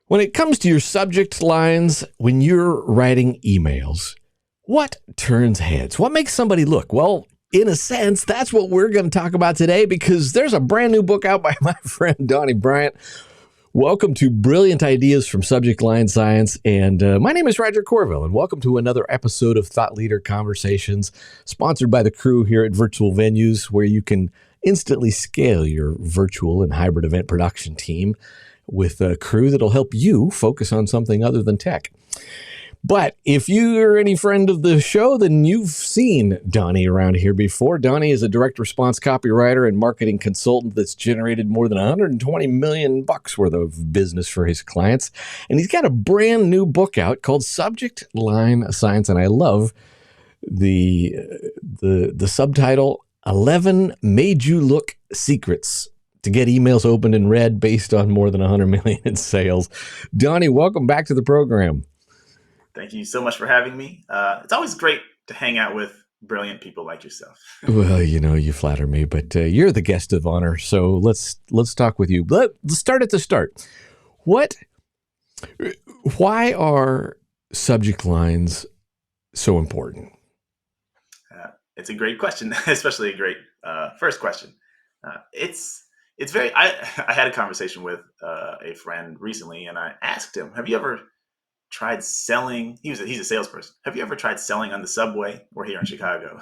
When it comes to your subject lines, when you're writing emails, what turns heads? What makes somebody look? Well, in a sense, that's what we're going to talk about today because there's a brand new book out by my friend Donnie Bryant. Welcome to Brilliant Ideas from Subject Line Science. And my name is Roger Corville, and welcome to another episode of Thought Leader Conversations, sponsored by the crew here at Virtual Venues, where you can instantly scale your virtual and hybrid event production team with a crew that'll help you focus on something other than tech. But if you're any friend of the show, then you've seen Donnie around here before. Donnie is a direct response copywriter and marketing consultant that's generated more than $120 million worth of business for his clients. And he's got a brand new book out called Subject Line Science. And I love the subtitle, 11 Made You Look Secrets to get emails opened and read based on more than 100 million in sales. Donnie, welcome back to the program. Thank you so much for having me. It's always great to hang out with brilliant people like yourself. Well, you flatter me, but you're the guest of honor. So let's talk with you. Let's start at the start. Why are subject lines so important? It's a great question, especially a great first question. It's very. I had a conversation with a friend recently, and I asked him, "Have you ever tried selling?" He's a salesperson. "Have you ever tried selling on the subway? We're here in Chicago."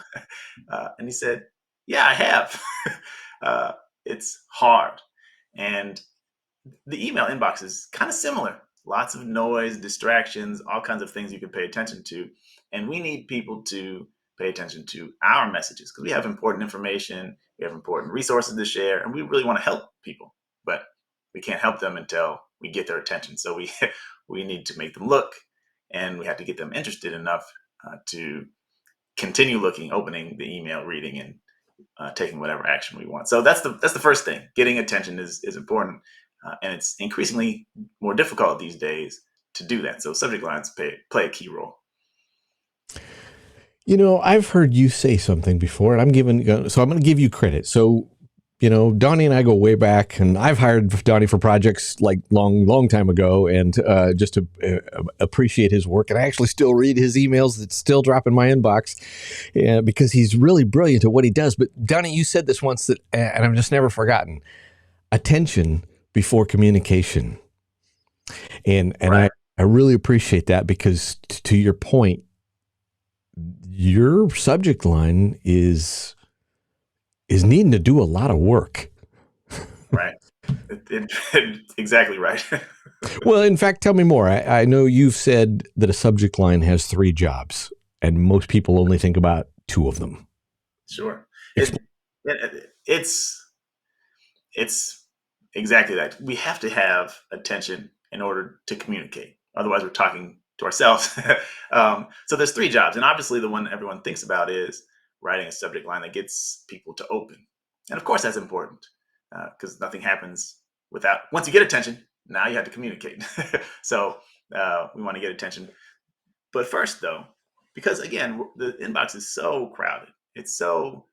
And he said, "Yeah, I have." It's hard, and the email inbox is kind of similar. Lots of noise, distractions, all kinds of things you can pay attention to, and we need people to pay attention to our messages because we have important information, we have important resources to share, and we really want to help people, but we can't help them until we get their attention. So we need to make them look, and we have to get them interested enough to continue looking, opening the email, reading, and taking whatever action we want. So that's the first thing. Getting attention is important, and it's increasingly more difficult these days to do that. So subject lines play a key role. I've heard you say something before, and I'm going to give you credit. So, Donnie and I go way back, and I've hired Donnie for projects like long time ago, and just to appreciate his work. And I actually still read his emails that still drop in my inbox because he's really brilliant at what he does. But Donnie, you said this once and I've just never forgotten: attention before communication. And Right. I really appreciate that because to your point, your subject line is needing to do a lot of work. Right. Exactly right. Well, in fact, tell me more. I know you've said that a subject line has 3 jobs, and most people only think about 2 of them. Sure. It's exactly that. We have to have attention in order to communicate. Otherwise, we're talking to ourselves. So there's 3 jobs. And obviously, the one everyone thinks about is writing a subject line that gets people to open. And of course, that's important because nothing happens once you get attention, now you have to communicate. So we want to get attention. But first, though, because again, the inbox is so crowded, it's so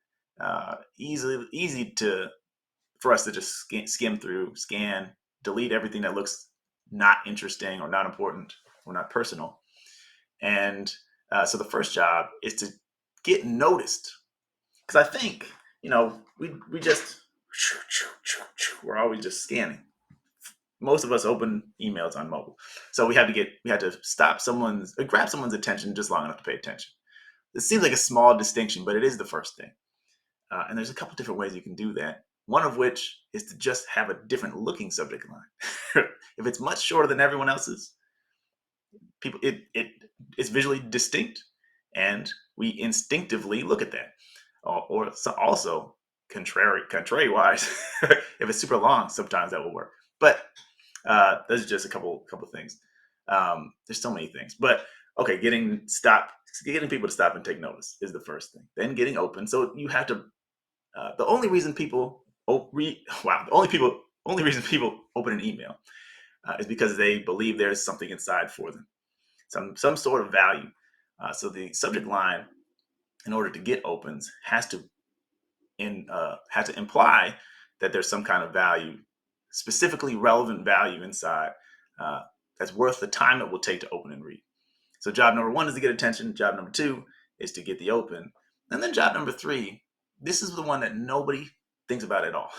easy for us to just skim through, scan, delete everything that looks not interesting or not important or not personal. And so the first job is to get noticed. Because I think, we just, we're always just scanning. Most of us open emails on mobile. So we had to grab someone's attention just long enough to pay attention. It seems like a small distinction, but it is the first thing. And there's a couple different ways you can do that. One of which is to just have a different looking subject line. If it's much shorter than everyone else's, it's visually distinct, and we instinctively look at that. Or also, contrary wise, if it's super long, sometimes that will work. But those are just a couple things. There's so many things, but okay, getting people to stop and take notice is the first thing. Then getting open. So you have to. The only reason people only reason people open an email is because they believe there's something inside for them, some sort of value. So the subject line, in order to get opens, has to imply that there's some kind of value, specifically relevant value inside that's worth the time it will take to open and read. So job number one is to get attention. Job number two is to get the open. And then job number three, this is the one that nobody thinks about at all.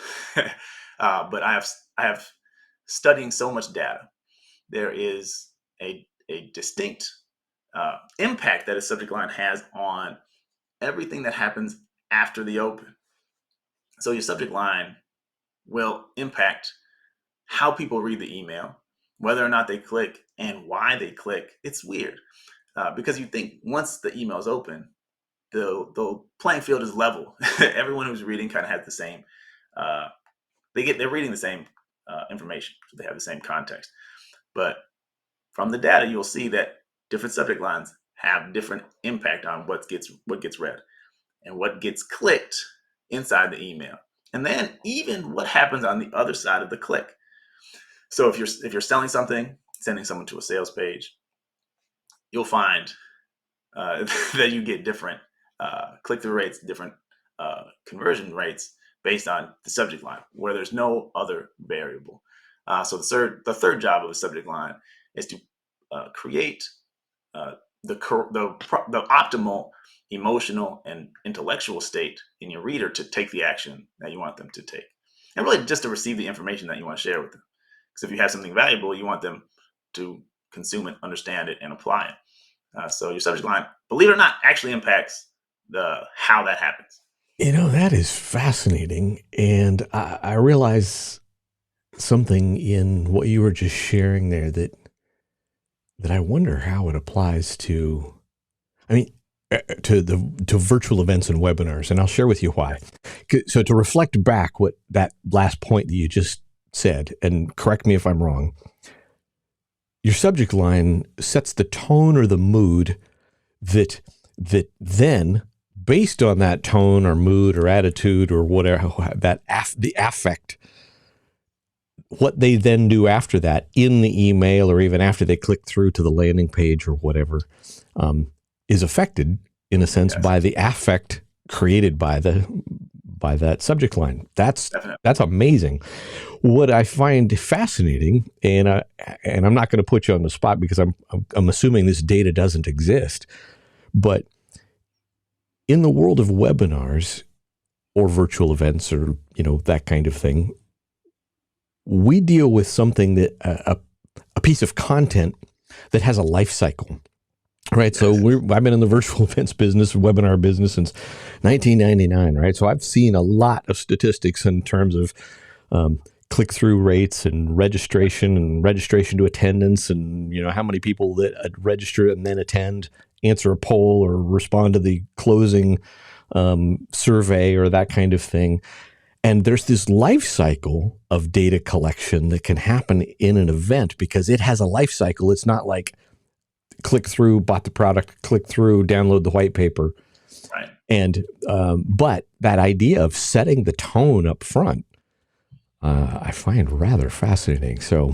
But I have studying so much data. There is a distinct impact that a subject line has on everything that happens after the open. So your subject line will impact how people read the email, whether or not they click, and why they click. It's weird because you think once the email is open, the playing field is level. Everyone who's reading kind of has the same. They're reading the same information, so they have the same context. But from the data, you'll see that different subject lines have different impact on what gets read and what gets clicked inside the email, and then even what happens on the other side of the click. So if you're selling something, sending someone to a sales page, you'll find that you get different click-through rates, different conversion rates based on the subject line, where there's no other variable. So the third job of a subject line is to create the optimal emotional and intellectual state in your reader to take the action that you want them to take, and really just to receive the information that you want to share with them. Because if you have something valuable, you want them to consume it, understand it, and apply it. So your subject line, believe it or not, actually impacts how that happens. That is fascinating. And I realize something in what you were just sharing there that I wonder how it applies to, to virtual events and webinars. And I'll share with you why. So to reflect back what that last point that you just said, and correct me if I'm wrong, your subject line sets the tone or the mood that then, based on that tone or mood or attitude or whatever, the affect, what they then do after that in the email or even after they click through to the landing page or whatever, is affected in a sense by the affect created by that subject line. That's amazing. What I find fascinating, and I'm not going to put you on the spot because I'm assuming this data doesn't exist, but in the world of webinars or virtual events or that kind of thing, we deal with something that a piece of content that has a life cycle. Right. So I've been in the virtual events business, webinar business since 1999. Right. So I've seen a lot of statistics in terms of click-through rates and registration to attendance, and how many people that register and then attend, answer a poll or respond to the closing survey or that kind of thing. And there's this life cycle of data collection that can happen in an event because it has a life cycle. It's not like click through, bought the product, click through, download the white paper. Right. And but that idea of setting the tone up front, I find rather fascinating. So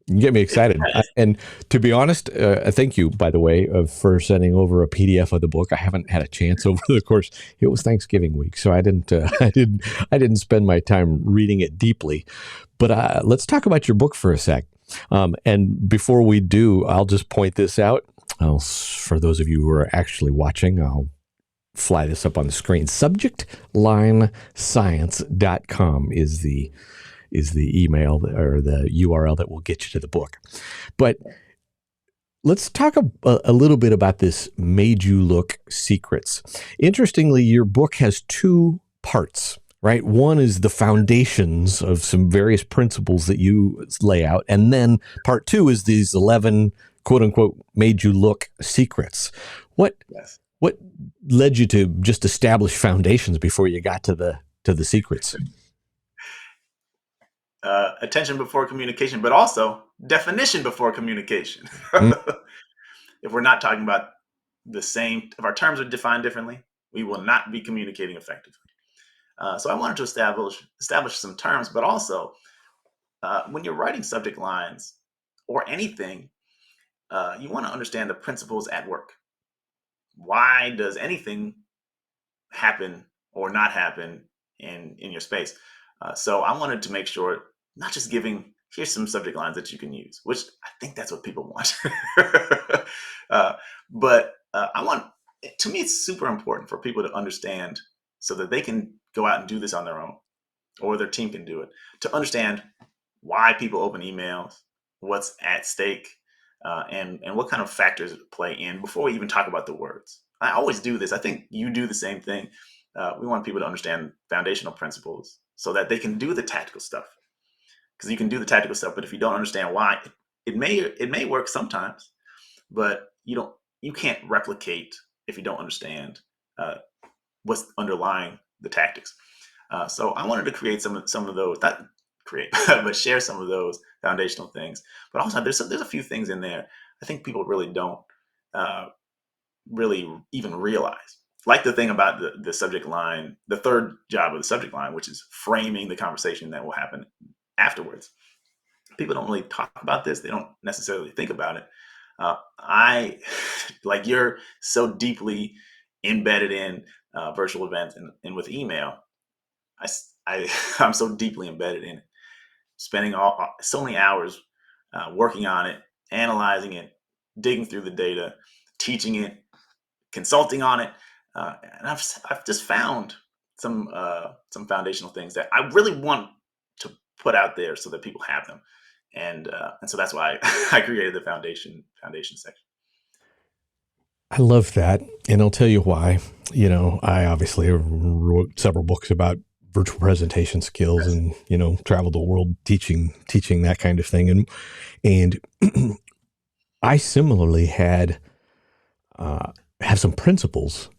you get me excited. And to be honest, thank you, by the way, for sending over a PDF of the book. I haven't had a chance over the course. It was Thanksgiving week, so I didn't spend my time reading it deeply. But let's talk about your book for a sec. And before we do, I'll just point this out. For those of you who are actually watching, I'll fly this up on the screen. Subjectlinescience.com is the email or the URL that will get you to the book. But let's talk a little bit about this Made You Look secrets. Interestingly, your book has two parts. Right. One is the foundations of some various principles that you lay out. And then part two is these 11, quote unquote, made you look secrets. What led you to just establish foundations before you got to the secrets? Attention before communication, but also definition before communication. If we're not talking about the same, if our terms are defined differently, we will not be communicating effectively. So I wanted to establish some terms, but also when you're writing subject lines or anything, you want to understand the principles at work. Why does anything happen or not happen in your space? So I wanted to make sure, not just giving here's some subject lines that you can use, which I think that's what people want. But I want, to me, it's super important for people to understand so that they can go out and do this on their own, or their team can do it, to understand why people open emails, what's at stake, and what kind of factors play in before we even talk about the words. I always do this. I think you do the same thing. We want people to understand foundational principles so that they can do the tactical stuff. Because you can do the tactical stuff, but if you don't understand why, it may work sometimes, but you can't replicate if you don't understand uh, what's underlying the tactics. So I wanted to create some of those, not create, but share some of those foundational things. But also, there's a few things in there I think people really don't uh, really even realize. Like the thing about the subject line, the third job of the subject line, which is framing the conversation that will happen afterwards. People don't really talk about this. They don't necessarily think about it. I like you're so deeply embedded in virtual events and with email. I I'm so deeply embedded in it, spending so many hours working on it, analyzing it, digging through the data, teaching it, consulting on it, and I've just found some foundational things that I really want to put out there so that people have them, and so that's why I created the foundation section. I love that. And I'll tell you why. I obviously wrote several books about virtual presentation skills Yes. and, traveled the world teaching that kind of thing. And I similarly uh, have some principles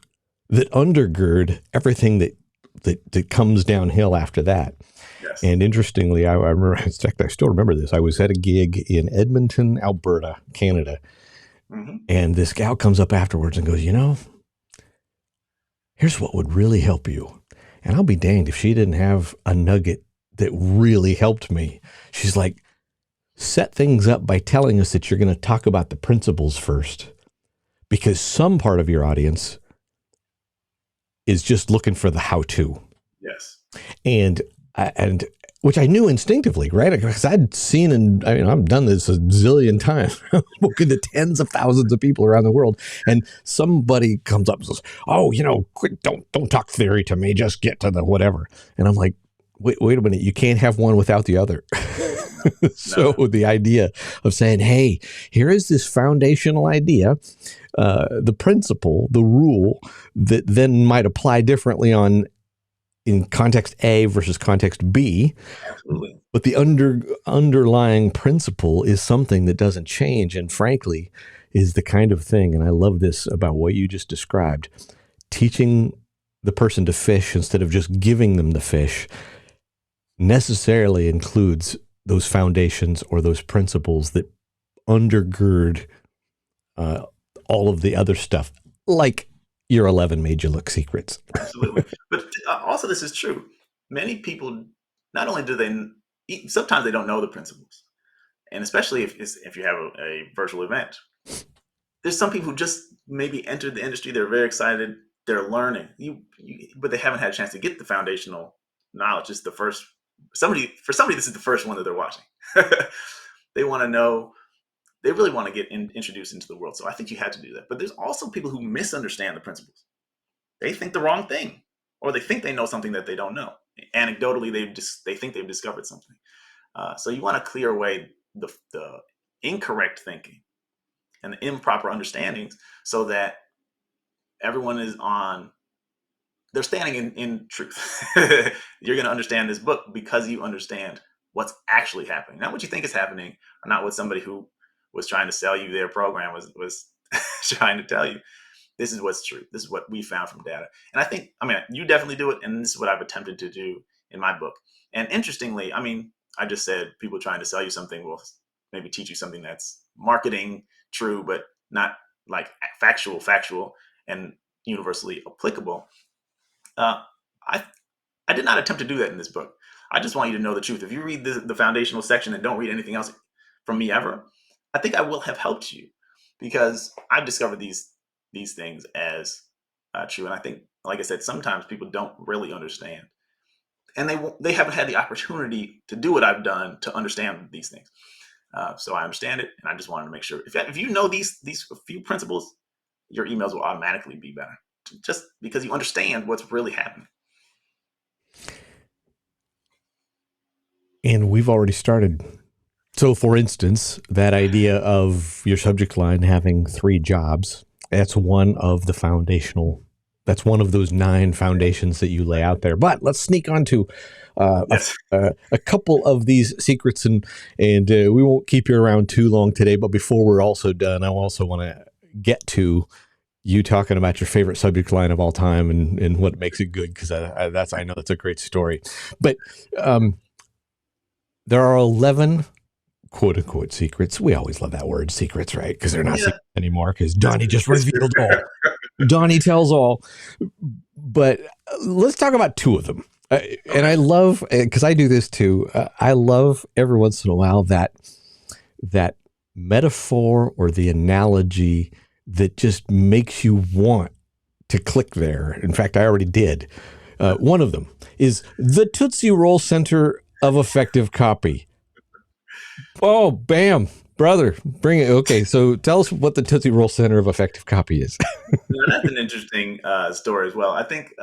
that undergird everything that comes downhill after that. Yes. And interestingly, I remember, in fact, I still remember this. I was at a gig in Edmonton, Alberta, Canada, Hmm. and this gal comes up afterwards and goes, here's what would really help you. And I'll be danged if she didn't have a nugget that really helped me. She's like, set things up by telling us that you're going to talk about the principles first, because some part of your audience is just looking for the how to. Yes. And and which I knew instinctively, right? Because I'd seen and I've done this a zillion times. I've spoken to tens of thousands of people around the world, and somebody comes up and says, "Oh, quit, don't talk theory to me. Just get to the whatever." And I'm like, wait a minute, you can't have one without the other. No. So No. the idea of saying, "Hey, here is this foundational idea, the principle, the rule that then might apply differently on." In context A versus context B, Absolutely. but the underlying principle is something that doesn't change, and frankly, is the kind of thing. And I love this about what you just described: teaching the person to fish instead of just giving them the fish necessarily includes those foundations or those principles that undergird uh, all of the other stuff, like your 11 made you look secrets. Absolutely. But also, this is true. Many people, not only do sometimes they don't know the principles, and especially if you have a virtual event, there's some people who just maybe entered the industry. They're very excited. They're learning, but they haven't had a chance to get the foundational knowledge. It's the first for somebody. This is the first one that they're watching. They want to know. They really want to get introduced into the world. So I think you had to do that. But there's also people who misunderstand the principles. They think the wrong thing, or they think they know something that they don't know. Anecdotally, they think they've discovered something. So you want to clear away the incorrect thinking and the improper understandings, so that everyone is on. They're standing in truth. You're going to understand this book because you understand what's actually happening, not what you think is happening, or not what somebody who was trying to sell you their program was trying to tell you. This is what's true. This is what we found from data. And I mean, you definitely do it. And this is what I've attempted to do in my book. And interestingly, I mean, I just said people trying to sell you something will maybe teach you something that's marketing true, but not like factual, and universally applicable. Uh, I, I did not attempt to do that in this book. I just want you to know the truth. If you read the foundational section and don't read anything else from me ever, I think I will have helped you, because I've discovered these things as true. And I think, like I said, sometimes people don't really understand. and they haven't had the opportunity to do what I've done to understand these things. So I understand it, and I just wanted to make sure if you know these few principles, your emails will automatically be better, just because you understand what's really happening. And we've already started. So, for instance, that idea of your subject line having 3 jobs, that's one of the foundational, that's one of those 9 foundations that you lay out there. But let's sneak onto Yes. a couple of these secrets, and we won't keep you around too long today. But before we're also done, I also want to get to you talking about your favorite subject line of all time and what makes it good, because I know that's a great story. But there are 11 quote unquote secrets. We always love that word secrets, right? Because they're not Yeah. secrets anymore, because Donnie just It's true. revealed all. Donnie tells all. But let's talk about 2 of them. And Okay. I love, because I do this too. I love every once in a while that metaphor or the analogy that just makes you want to click there. In fact, I already did. One of them is the Tootsie Roll Center of Effective Copy. Oh, bam, brother, bring it. Okay, so tell us what the Tootsie Roll Center of Effective Copy is. Now, that's an interesting story as well. I think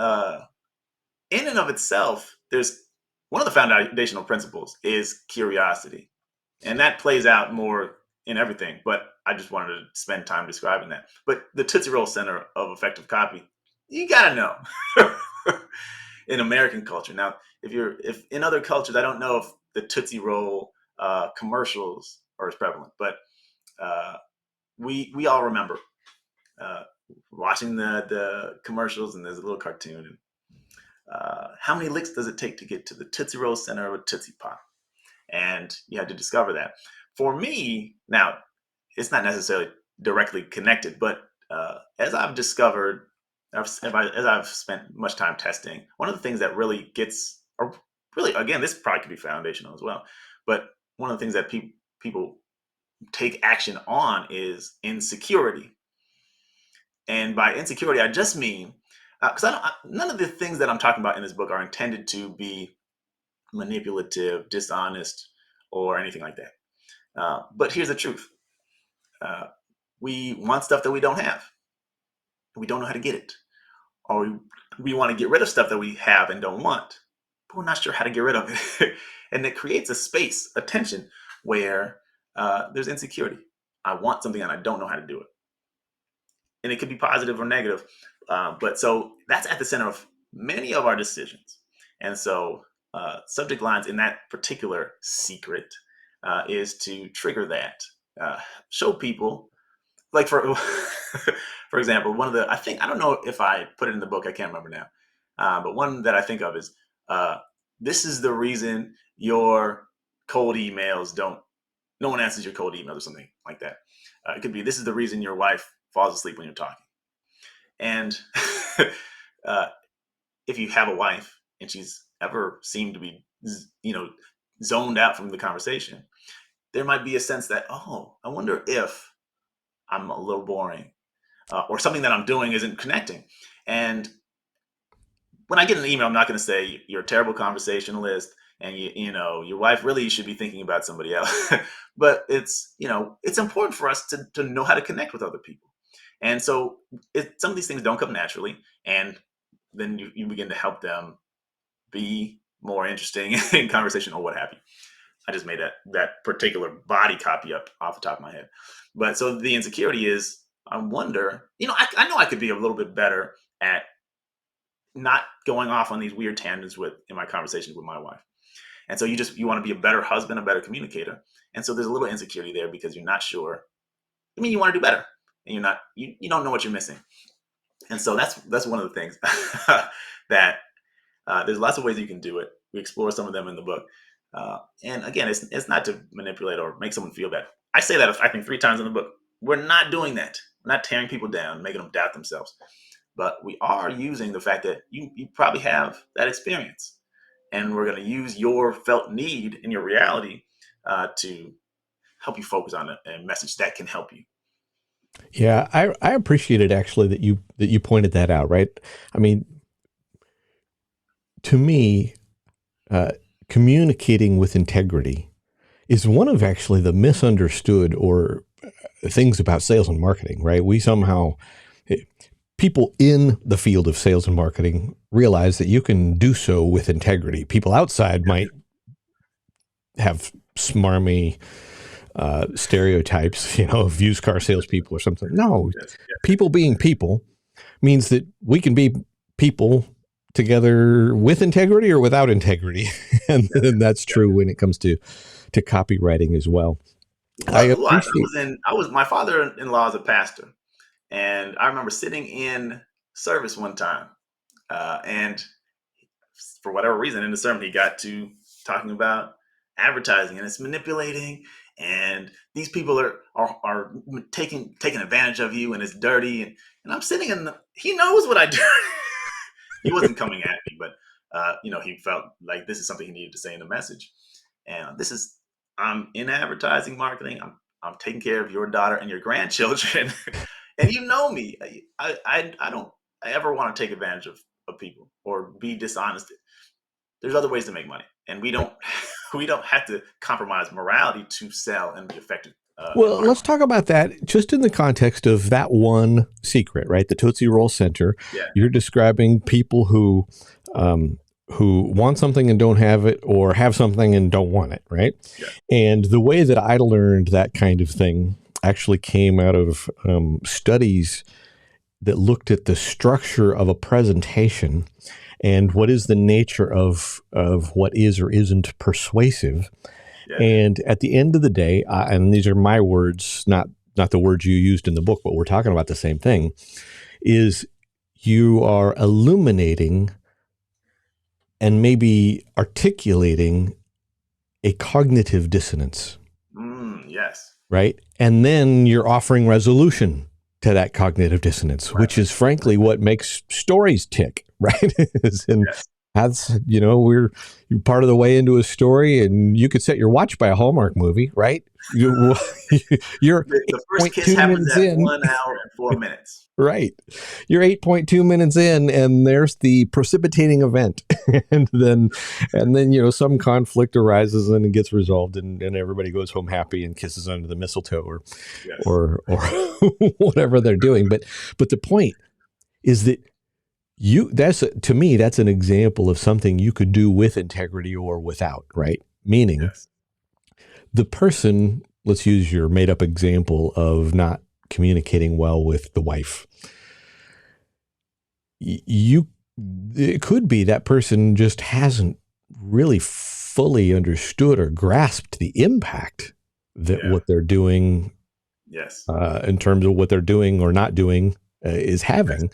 in and of itself, there's one of the foundational principles is curiosity, and that plays out more in everything. But I just wanted to spend time describing that. But the Tootsie Roll Center of Effective Copy, you gotta know in American culture. Now, if in other cultures, I don't know if the Tootsie Roll commercials are as prevalent, but uh, we all remember uh, watching the commercials, and there's a little cartoon. And, how many licks does it take to get to the Tootsie Roll center of a Tootsie Pop? And you had to discover that. For me, now, it's not necessarily directly connected, but as I've discovered, as I've spent much time testing, one of the things that really gets, or really, again, this probably could be foundational as well, but one of the things that people take action on is insecurity. And by insecurity, I just mean, because none of the things that I'm talking about in this book are intended to be manipulative, dishonest, or anything like that. But here's the truth: uh, we want stuff that we don't have. We don't know how to get it, or we want to get rid of stuff that we have and don't want, but we're not sure how to get rid of it. And it creates a space, a tension, where there's insecurity. I want something and I don't know how to do it, and it could be positive or negative. But so that's at the center of many of our decisions. And so subject lines in that particular secret is to trigger that, show people, like for for example, one of the, I don't know if I put it in the book, I can't remember now, but one that I think of is uh, this is the reason your cold emails don't, no one answers your cold emails or something like that. It could be, this is the reason your wife falls asleep when you're talking. And uh, if you have a wife and she's ever seemed to be, you know, zoned out from the conversation, there might be a sense that, oh, I wonder if I'm a little boring, or something that I'm doing isn't connecting. And when I get an email, I'm not going to say you're a terrible conversationalist and you know your wife really should be thinking about somebody else. But it's, it's important for us to know how to connect with other people. And so some of these things don't come naturally, and then you begin to help them be more interesting in conversation or what have you. I just made that particular body copy up off the top of my head. But so the insecurity is, I wonder, I know I could be a little bit better at not going off on these weird tangents in my conversations with my wife. And so you want to be a better husband, a better communicator. And so there's a little insecurity there because you're not sure. I mean, you want to do better, and you don't know what you're missing. And so that's one of the things that there's lots of ways you can do it. We explore some of them in the book. And again, it's not to manipulate or make someone feel bad. I say that I think 3 times in the book. We're not doing that. We're not tearing people down, making them doubt themselves. But we are using the fact that you probably have that experience. And we're going to use your felt need and your reality to help you focus on a message that can help you. Yeah, I appreciate it actually that you pointed that out, right? I mean, to me, uh, communicating with integrity is one of actually the misunderstood or things about sales and marketing, right? We somehow, people in the field of sales and marketing realize that you can do so with integrity. People outside might have smarmy stereotypes, of used car salespeople or something. No, Yes. people being people means that we can be people together with integrity or without integrity, and, Yes. and that's Yes. true when it comes to copywriting as well. I Likewise, appreciate. my father-in-law is a pastor, and I remember sitting in service one time, and for whatever reason in the sermon he got to talking about advertising and it's manipulating, and these people are taking advantage of you, and it's dirty, and I'm sitting he knows what I do. He wasn't coming at me, but he felt like this is something he needed to say in the message. And I'm in advertising marketing. I'm taking care of your daughter and your grandchildren, and you know me. I don't ever want to take advantage of people or be dishonest. There's other ways to make money, and we don't we don't have to compromise morality to sell and be effective in Well, let's marketing. talk about that just in the context of that one secret, right? The Tootsie Roll Center. Yeah, You're describing people who want something and don't have it, or have something and don't want it, right? yeah, And the way that I learned that kind of thing actually came out of studies that looked at the structure of a presentation and what is the nature of what is or isn't persuasive. yeah. And at the end of the day, and these are my words, not the words you used in the book, but we're talking about the same thing, is you are illuminating and maybe articulating a cognitive dissonance, Yes, right? And then you're offering resolution to that cognitive dissonance, right. which is frankly what makes stories tick, right? And Yes. that's, you're part of the way into a story, and you could set your watch by a Hallmark movie, right? You're The first kiss 8.2 happens minutes at in, 1 hour and 4 minutes. right? You're 8.2 minutes in, and there's the precipitating event. and then some conflict arises and it gets resolved, and everybody goes home happy and kisses under the mistletoe, or Yes. or whatever they're doing. But the point is that to me, that's an example of something you could do with integrity or without, right? Meaning Yes. the person, let's use your made up example of not communicating well with the wife. It could be that person just hasn't really fully understood or grasped the impact that Yeah. what they're doing, Yes. in terms of what they're doing or not doing, is Yes. having. Yes.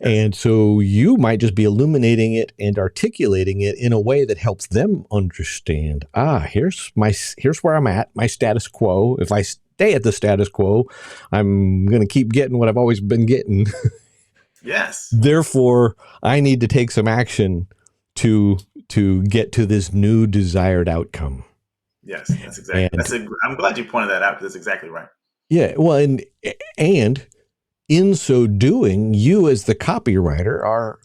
And so you might just be illuminating it and articulating it in a way that helps them understand, here's where I'm at, my status quo. If I stay at the status quo, I'm going to keep getting what I've always been getting. Yes. Therefore, I need to take some action to get to this new desired outcome. Yes. That's exactly. And I'm glad you pointed that out because that's exactly right. yeah, well, and in so doing, you as the copywriter are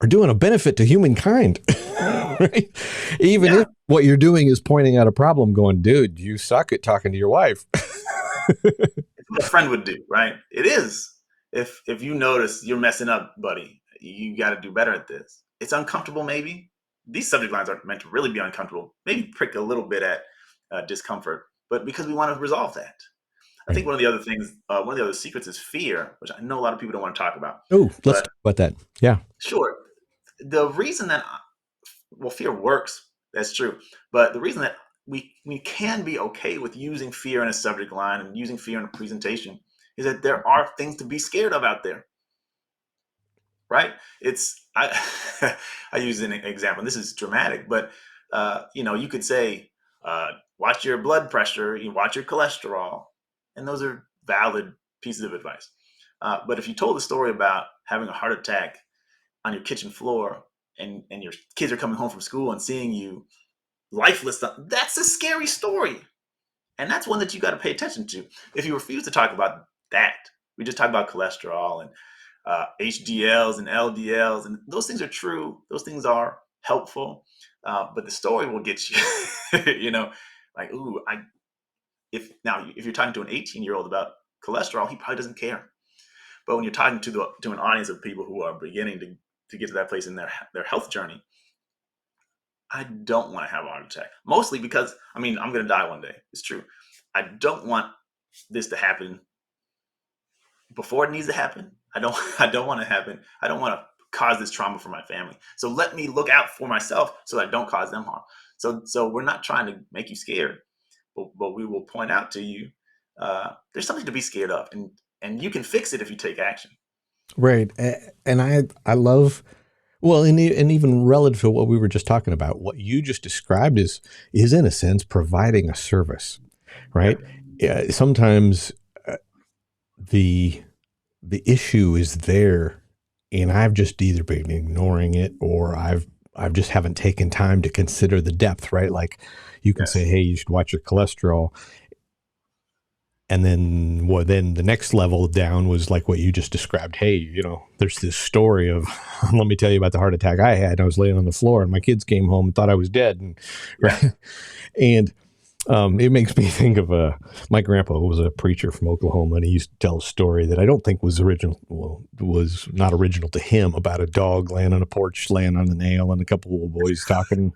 doing a benefit to humankind, right? Even Yeah. if what you're doing is pointing out a problem, going, dude, you suck at talking to your wife. It's what a friend would do, right? It is. If you notice you're messing up, buddy, you got to do better at this. It's uncomfortable, maybe. These subject lines aren't meant to really be uncomfortable. Maybe prick a little bit at discomfort, but because we want to resolve that. I Right. think one of the other secrets is fear, which I know a lot of people don't want to talk about. Oh, let's But talk about that. Yeah. sure, the reason that fear works, that's true. But the reason that we can be okay with using fear in a subject line and using fear in a presentation is that there are things to be scared of out there, right? I I use an example. This is dramatic, but you could say, watch your blood pressure, you watch your cholesterol, and those are valid pieces of advice. But if you told a story about having a heart attack on your kitchen floor, and your kids are coming home from school and seeing you lifeless, that's a scary story. And that's one that you got to pay attention to. If you refuse to talk about that, we just talk about cholesterol and HDLs and LDLs, and those things are true. Those things are helpful, but the story will get you. You know, like, ooh, I if you're talking to an 18-year-old about cholesterol, he probably doesn't care. But when you're talking to an audience of people who are beginning to get to that place in their health journey, I don't want to have a heart attack. Mostly because, I mean, I'm going to die one day. It's true. I don't want this to happen before it needs to happen. I don't. I don't want to happen. I don't want to cause this trauma for my family. So let me look out for myself so that I don't cause them harm. So we're not trying to make you scared, but we will point out to you there's something to be scared of, and you can fix it if you take action. Right. And I love, well, and even relative to what we were just talking about, what you just described is in a sense providing a service, Yeah. right? Sometimes the the issue is there, and I've just either been ignoring it, or I've just haven't taken time to consider the depth, right? Like you can say, Yes. hey, you should watch your cholesterol. And then the next level down was like what you just described. Hey, there's this story of, let me tell you about the heart attack I had. I was laying on the floor and my kids came home and thought I was dead. And Yeah. right. And it makes me think of my grandpa was a preacher from Oklahoma, and he used to tell a story that I don't think was original. Well, was not original to him, about a dog laying on a porch, laying on the nail, and a couple of boys talking.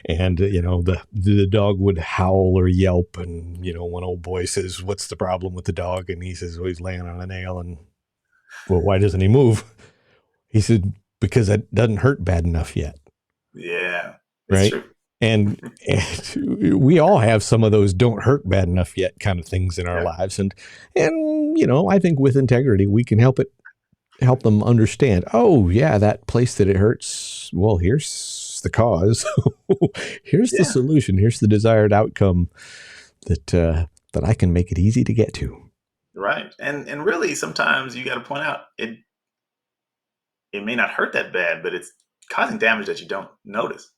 And the dog would howl or yelp, and one old boy says, "What's the problem with the dog?" And he says, "Well, he's laying on a nail." And, well, why doesn't he move? He said, "Because it doesn't hurt bad enough yet." Yeah. It's Right. true. And we all have some of those don't hurt bad enough yet kind of things in our Yeah. lives. And I think with integrity, we can help them understand, oh yeah, that place that it hurts, well, here's the cause. Here's the Yeah. solution. Here's the desired outcome that I can make it easy to get to. Right. And really, sometimes you got to point out it may not hurt that bad, but it's causing damage that you don't notice.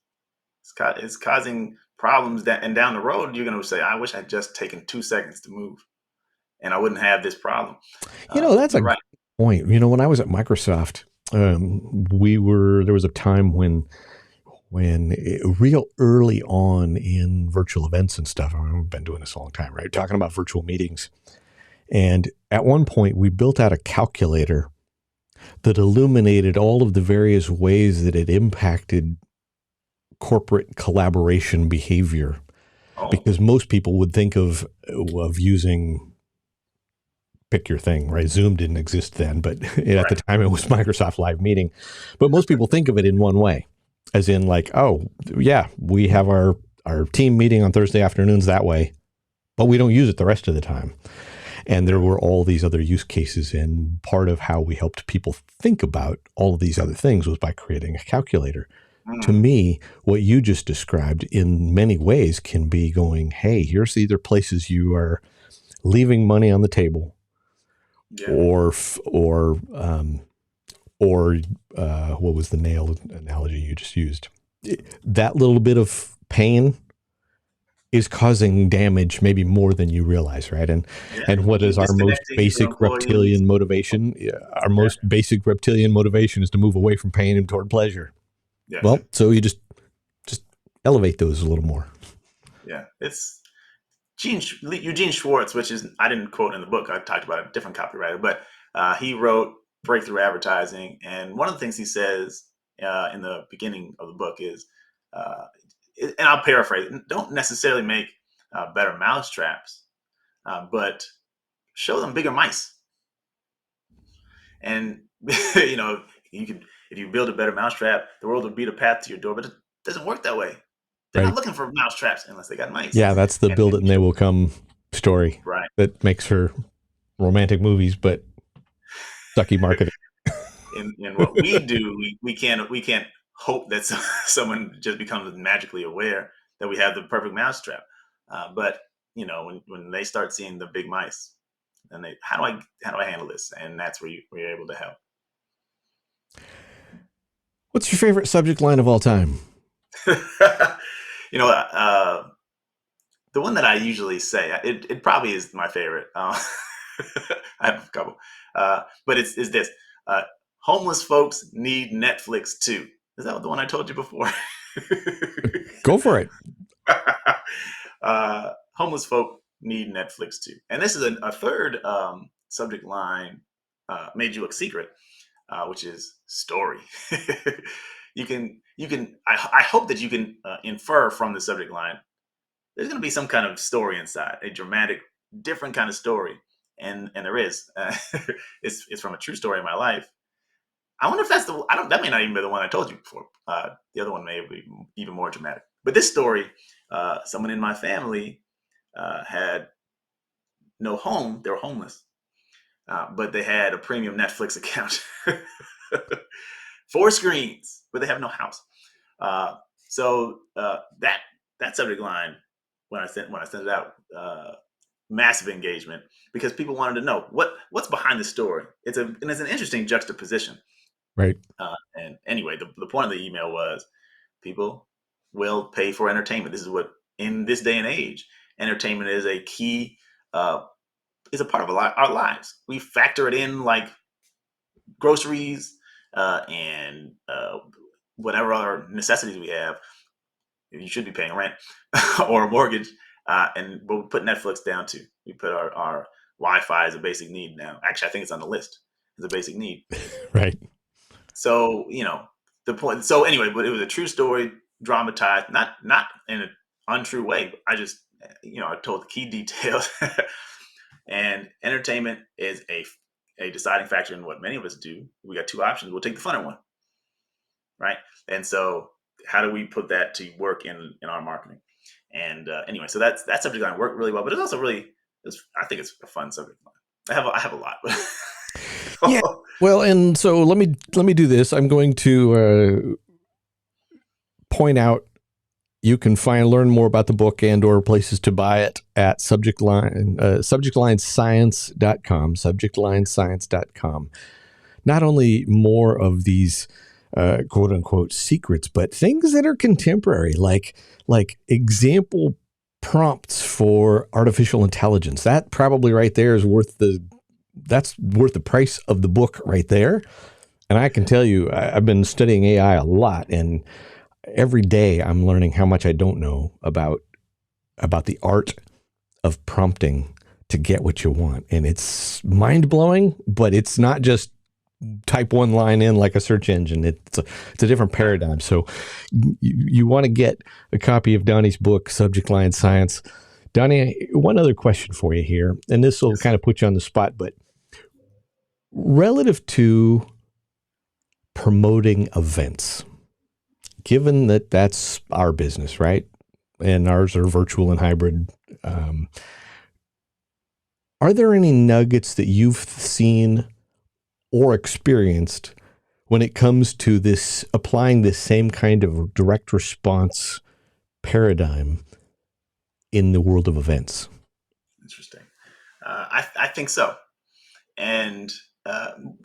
It's causing problems and down the road, you're going to say, I wish I'd just taken 2 seconds to move and I wouldn't have this problem. That's a You're good right. point. When I was at Microsoft, there was a time real early on in virtual events and stuff, I've been doing this a long time, right? Talking about virtual meetings. And at one point, we built out a calculator that illuminated all of the various ways that it impacted corporate collaboration behavior. Oh, Because most people would think of using, pick your thing, right? Zoom didn't exist then, but at the right. time it was Microsoft Live Meeting. But most people think of it in one way, as in like, oh, yeah, we have our team meeting on Thursday afternoons that way, but we don't use it the rest of the time. And there were all these other use cases. And part of how we helped people think about all of these other things was by creating a calculator. To Mm, me, what you just described in many ways can be going, hey, here's either places you are leaving money on the table, yeah. or or what was the nail analogy you just used? That little bit of pain is causing damage, maybe more than you realize, right? Yeah. And what If is you our most disconnect your basic employees, reptilian motivation? Our yeah. most basic reptilian motivation is to move away from pain and toward pleasure. Yes. Well, so you just elevate those a little more. Yeah. It's Eugene Schwartz, which is, I didn't quote in the book. I talked about a different copywriter, but he wrote Breakthrough Advertising. And one of the things he says in the beginning of the book is, uh, and I'll paraphrase, don't necessarily make better mousetraps, but show them bigger mice. And you know, you could if you build a better mousetrap, the world will beat a path to your door. But it doesn't work that way. They're not Right. looking for mousetraps unless they got mice. Yeah, that's the build And it and they will come story right. that makes for romantic movies, but sucky marketing. In what we do, we can't hope that someone just becomes magically aware that we have the perfect mousetrap. But when they start seeing the big mice, then they how do I handle this? And that's where we're able to help. What's your favorite subject line of all time? you know, the one that I usually say, it probably is my favorite. I have a couple, but it's this: homeless folks need Netflix too. Is that the one I told you before? Go for it. Homeless folk need Netflix too. And this is a third subject line, made you look secret, which is story. I hope that you can infer from the subject line, there's going to be some kind of story inside, a dramatic, different kind of story. And there is. It's from a true story in my life. I wonder if that's that may not even be the one I told you before. The other one may be even more dramatic. But this story, someone in my family had no home. They were homeless, but they had a premium Netflix account, 4 screens, but they have no house. So that subject line, when I sent it out, massive engagement, because people wanted to know what's behind the story. It's an interesting juxtaposition. Right. And anyway, the point of the email was, people will pay for entertainment. This is what, in this day and age, entertainment is a key, is a part of our lives. We factor it in like groceries, and whatever other necessities we have. You should be paying rent or a mortgage, but we put Netflix down too. We put our Wi-Fi as a basic need now. Actually, I think it's on the list as a basic need. Right. So, the point. So anyway, but it was a true story, dramatized, not in an untrue way. But I just, I told the key details. And entertainment is a deciding factor in what many of us do. We got two options. We'll take the funner one, right? And so, how do we put that to work in our marketing? And anyway, so that subject line worked really well, but it's also I think it's a fun subject line. I have a lot. Yeah. Well, and so let me do this. I'm going to point out, you can learn more about the book and or places to buy it at subjectlinescience.com, subjectlinescience.com. Not only more of these quote unquote secrets, but things that are contemporary, like example prompts for artificial intelligence. That probably right there is worth the price of the book right there. And I can tell you, I've been studying AI a lot, and every day I'm learning how much I don't know about the art of prompting to get what you want. And it's mind blowing, but it's not just type one line in like a search engine. It's a different paradigm. So you want to get a copy of Donnie's book, Subject Line Science. Donnie, one other question for you here, and this will kind of put you on the spot, but relative to promoting events, given that that's our business, right? And ours are virtual and hybrid. Are there any nuggets that you've seen or experienced when it comes to this, applying this same kind of direct response paradigm in the world of events? Interesting. I think so. And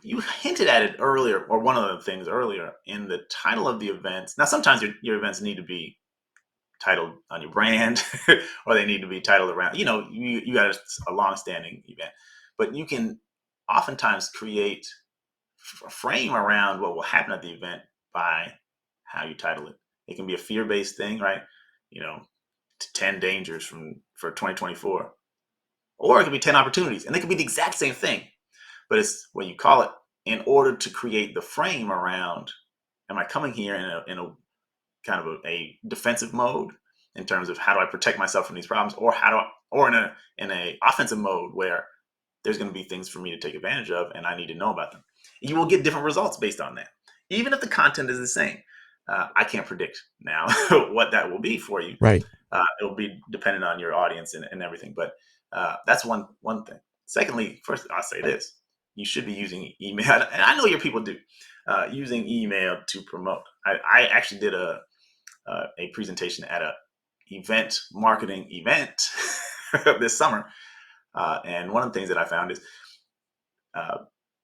you hinted at it earlier, or one of the things earlier, in the title of the events. Now, sometimes your events need to be titled on your brand, or they need to be titled around, you got a long-standing event, but you can oftentimes create a frame around what will happen at the event by how you title it. It can be a fear-based thing, right? 10 dangers for 2024, or it could be 10 opportunities, and they could be the exact same thing. But it's when you call it, in order to create the frame around, am I coming here in a kind of a defensive mode in terms of how do I protect myself from these problems, or in a offensive mode where there's going to be things for me to take advantage of and I need to know about them. You will get different results based on that, even if the content is the same. I can't predict now what that will be for you. Right. It'll be dependent on your audience and everything. But that's one thing. Secondly, first, I'll say this. You should be using email. And I know your people do. Using email to promote. I actually did a presentation at a event marketing event this summer. And one of the things that I found is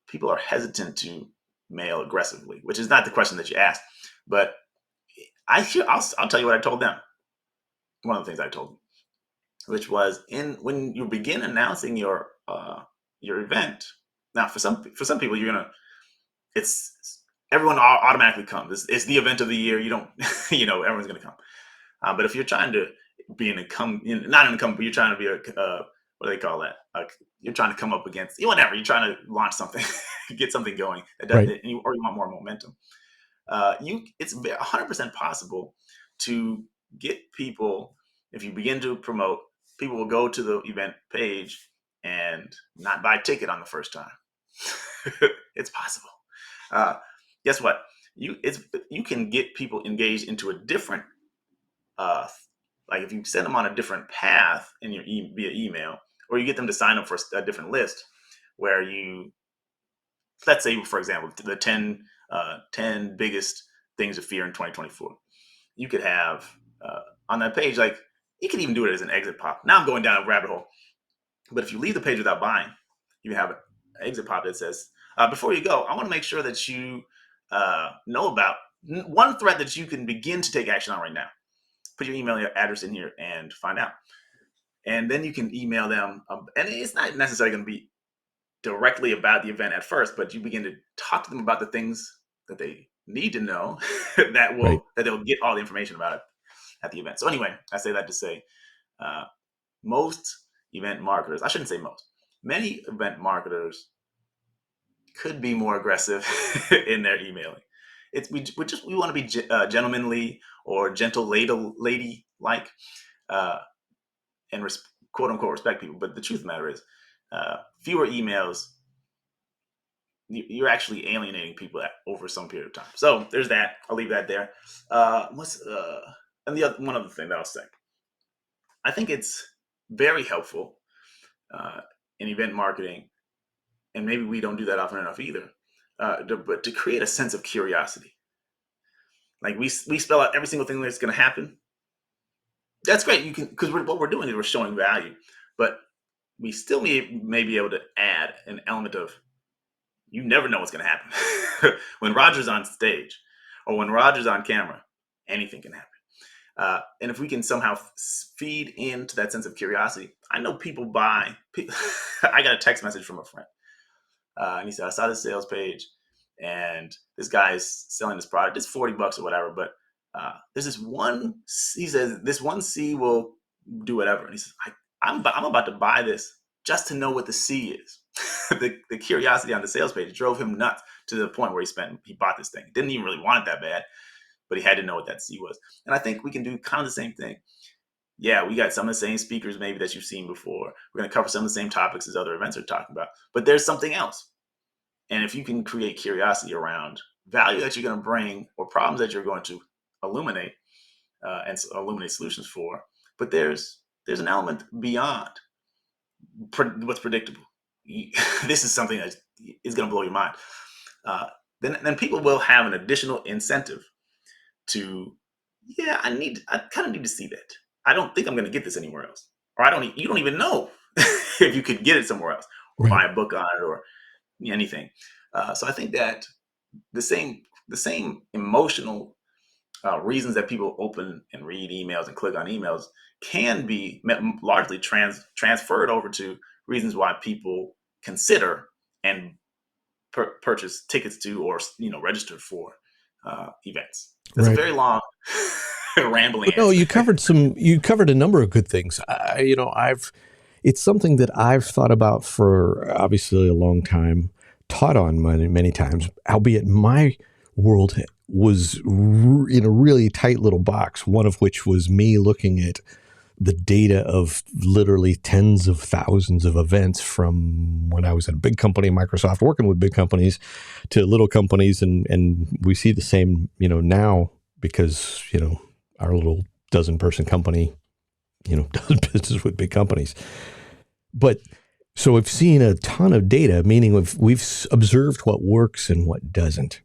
people are hesitant to mail aggressively, which is not the question that you asked. But I'll tell you what I told them. One of the things I told them, which was, when you begin announcing your event. Now, for some people, it's everyone automatically comes. It's the event of the year. You don't, everyone's going to come. But if you're trying to be not an incumbent, but you're trying to be what do they call that? You're trying to come up against, whatever. You're trying to launch something, get something going, Right. or you want more momentum. It's 100% possible to get people, if you begin to promote, people will go to the event page and not buy a ticket on the first time. It's possible. Uh, guess what? You can get people engaged into a different, like if you send them on a different path in your via email, or you get them to sign up for a different list, where let's say, for example, the 10 biggest things to fear in 2024. You could have on that page, like you could even do it as an exit pop. Now I'm going down a rabbit hole, but if you leave the page without buying, you have an exit pop that says, before you go, I want to make sure that you know about one threat that you can begin to take action on right now. Put your email address in here and find out. And then you can email them. And it's not necessarily going to be directly about the event at first, but you begin to talk to them about the things that they need to know that they'll get all the information about it at the event. So anyway, I say that to say most event marketers, I shouldn't say most, many event marketers could be more aggressive in their emailing. We want to be gentlemanly or gentle lady like, and quote unquote respect people. But the truth of the matter is, fewer emails, you're actually alienating people over some period of time. So there's that. I'll leave that there. And one other thing that I'll say, I think it's very helpful in event marketing, and maybe we don't do that often enough either, but to create a sense of curiosity. Like we spell out every single thing that's going to happen. That's great. Because what we're doing is we're showing value, but we still may be able to add an element of, you never know what's going to happen. When Roger's on stage or when Roger's on camera, anything can happen. And if we can somehow feed into that sense of curiosity, I know people buy. I got a text message from a friend, and he said, I saw this sales page, and this guy's selling this product. It's $40 or whatever, but there's this one. He says this one C will do whatever, and he says, I'm about to buy this just to know what the C is. The curiosity on the sales page drove him nuts to the point where he bought this thing. Didn't even really want it that bad, but he had to know what that C was. And I think we can do kind of the same thing. Yeah, we got some of the same speakers maybe that you've seen before. We're going to cover some of the same topics as other events are talking about, but there's something else. And if you can create curiosity around value that you're going to bring or problems that you're going to illuminate and illuminate solutions for, but there's an element beyond what's predictable. This is something that is going to blow your mind. Then people will have an additional incentive to, I kind of need to see that. I don't think I'm going to get this anywhere else, or you don't even know if you could get it somewhere else, or buy a book on it, or anything. So I think that the same emotional reasons that people open and read emails and click on emails can be largely transferred over to reasons why people consider and purchase tickets to, or register for events. That's a very long rambling No, answer. you covered a number of good things. It's something that I've thought about for obviously a long time, taught on many times, albeit my world was in a really tight little box, one of which was me looking at the data of literally tens of thousands of events from when I was at a big company, Microsoft, working with big companies, to little companies. And we see the same, now, because, our little dozen-person company, does business with big companies. But so we've seen a ton of data, meaning we've observed what works and what doesn't.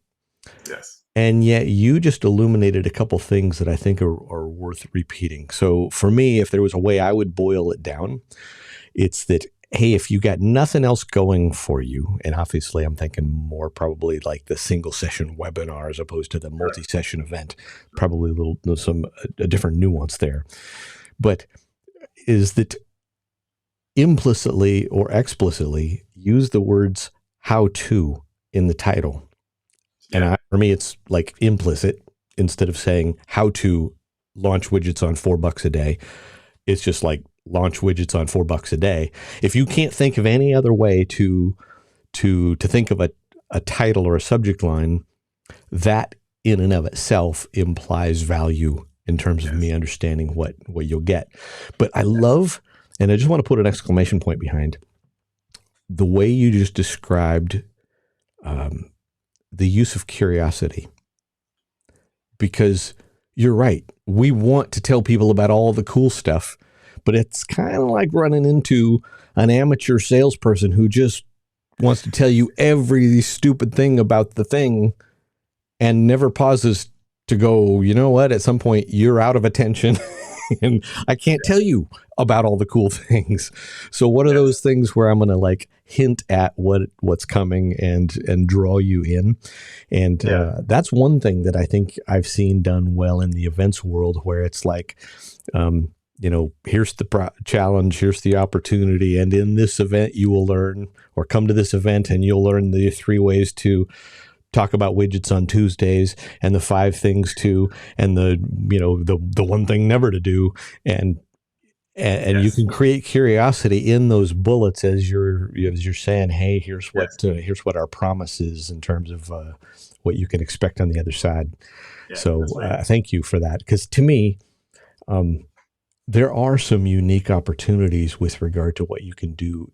Yes. And yet you just illuminated a couple things that I think are worth repeating. So for me, if there was a way I would boil it down, it's that, hey, if you got nothing else going for you, and obviously I'm thinking more probably like the single session webinar as opposed to the multi-session event, probably a different nuance there. But is that implicitly or explicitly use the words how to in the title. And for me, it's like implicit. Instead of saying how to launch widgets on $4 a day, it's just like launch widgets on $4 a day. If you can't think of any other way to think of a title or a subject line, that in and of itself implies value in terms of me understanding what you'll get. But I love, and I just want to put an exclamation point behind the way you just described the use of curiosity. Because you're right. We want to tell people about all the cool stuff, but it's kind of like running into an amateur salesperson who just wants to tell you every stupid thing about the thing and never pauses to go, you know what, at some point you're out of attention and I can't tell you about all the cool things. So what are those things where I'm going to like hint at what's coming and draw you in? And that's one thing that I think I've seen done well in the events world, where it's like, here's the challenge, here's the opportunity. And in this event, you will learn, or come to this event and you'll learn the 3 ways to talk about widgets on Tuesdays, and the 5 things to, and the 1 thing never to do. And you can create curiosity in those bullets as you're saying, hey, here's what our promise is in terms of what you can expect on the other side. Yeah, so thank you for that. Because to me, there are some unique opportunities with regard to what you can do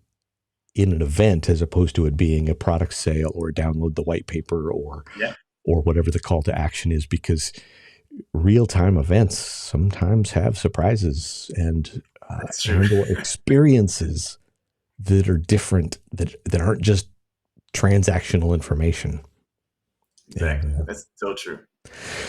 in an event, as opposed to it being a product sale or download the white paper or whatever the call to action is, because real-time events sometimes have surprises and experiences that are different, that aren't just transactional information. Exactly. That's so true.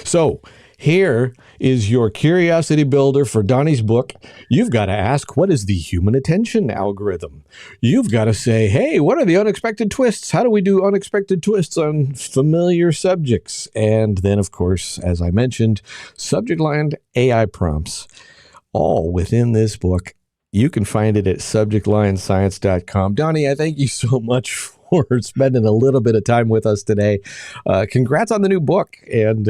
So here is your curiosity builder for Donnie's book. You've got to ask, what is the human attention algorithm? You've got to say, hey, what are the unexpected twists? How do we do unexpected twists on familiar subjects? And then, of course, as I mentioned, subject line AI prompts, all within this book. You can find it at subjectlinescience.com. Donnie, I thank you so much for spending a little bit of time with us today. Congrats on the new book, and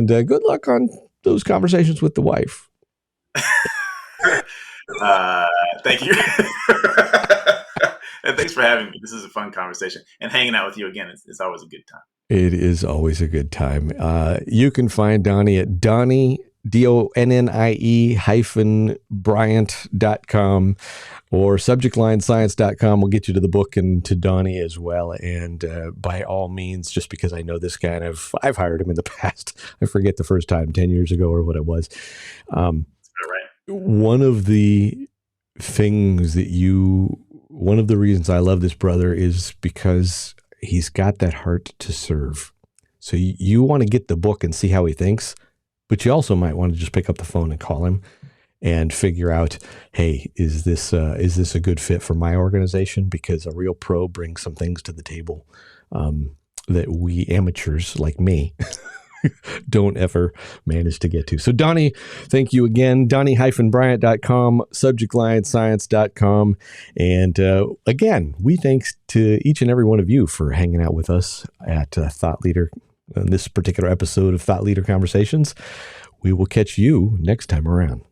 good luck on those conversations with the wife. Thank you. And thanks for having me. This is a fun conversation, and hanging out with you again. It's always a good time. It is always a good time. You can find Donnie at Donnie, DONNIE Bryant.com, or subjectlinescience.com will get you to the book and to Donnie as well. And by all means, just because I know this guy and I've hired him in the past, I forget the first time, 10 years ago or what it was. One of the reasons I love this brother is because he's got that heart to serve. So you want to get the book and see how he thinks, but you also might want to just pick up the phone and call him and figure out, hey, is this a good fit for my organization? Because a real pro brings some things to the table that we amateurs like me don't ever manage to get to. So Donnie, thank you again. Donnie-Bryant.com, subjectlinescience.com. And again, we thanks to each and every one of you for hanging out with us at Thought Leader in this particular episode of Thought Leader Conversations. We will catch you next time around.